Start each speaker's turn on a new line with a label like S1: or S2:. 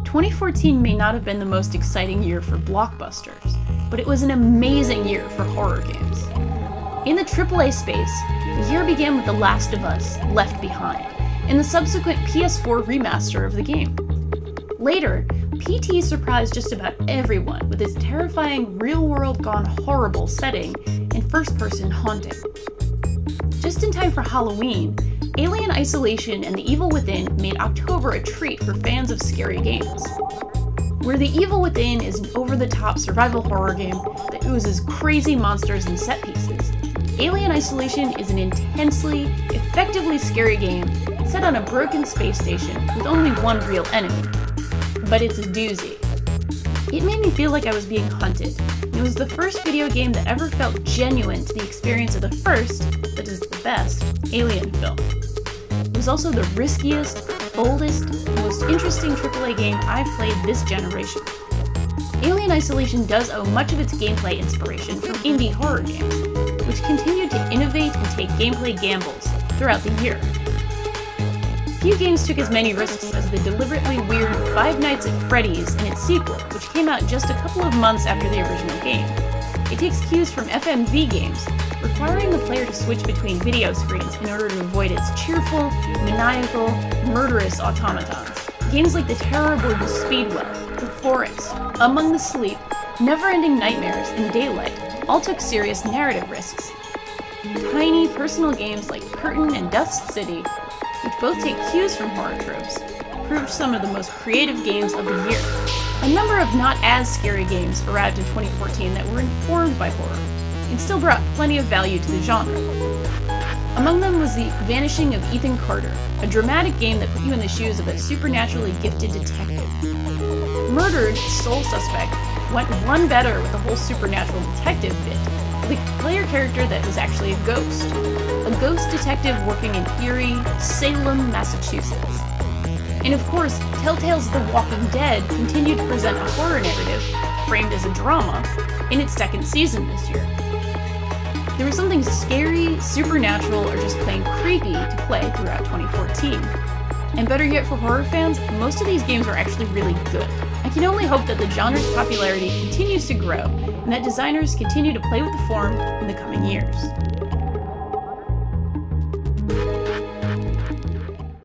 S1: 2014 may not have been the most exciting year for blockbusters, but it was an amazing year for horror games. In the AAA space, the year began with The Last of Us: Left Behind, and the subsequent PS4 remaster of the game. Later, PT surprised just about everyone with its terrifying real-world gone horrible setting and first-person haunting. Just in time for Halloween, Alien Isolation and The Evil Within made October a treat for fans of scary games. Where The Evil Within is an over-the-top survival horror game that oozes crazy monsters and set pieces, Alien Isolation is an intensely, effectively scary game set on a broken space station with only one real enemy. But it's a doozy. It made me feel like I was being hunted, and it was the first video game that ever felt genuine to the experience of the first, that is the best, Alien film. It was also the riskiest, boldest, most interesting AAA game I've played this generation. Alien Isolation does owe much of its gameplay inspiration from indie horror games, which continued to innovate and take gameplay gambles throughout the year. Few games took as many risks as the deliberately weird Five Nights at Freddys and its sequel, which came out just a couple of months after the original game. It takes cues from FMV games, requiring the player to switch between video screens in order to avoid its cheerful, maniacal, murderous automatons. Games like The Terrible The Speedwell, The Forest, Among the Sleep, Never-Ending Nightmares, and Daylight all took serious narrative risks. Tiny, personal games like Curtain and Dust City, which both take cues from horror tropes, proved some of the most creative games of the year. A number of not-as-scary games arrived in 2014 that were informed by horror, and still brought plenty of value to the genre. Among them was The Vanishing of Ethan Carter, a dramatic game that put you in the shoes of a supernaturally gifted detective. Murdered, Sole Suspect went one better with the whole supernatural detective bit, with a player character that was actually a ghost detective working in Erie, Salem, Massachusetts. And of course, Telltale's The Walking Dead continued to present a horror narrative, framed as a drama, in its second season this year. There was something scary, supernatural, or just plain creepy to play throughout 2014. And better yet for horror fans, most of these games are actually really good. I can only hope that the genre's popularity continues to grow, and that designers continue to play with the form in the coming years.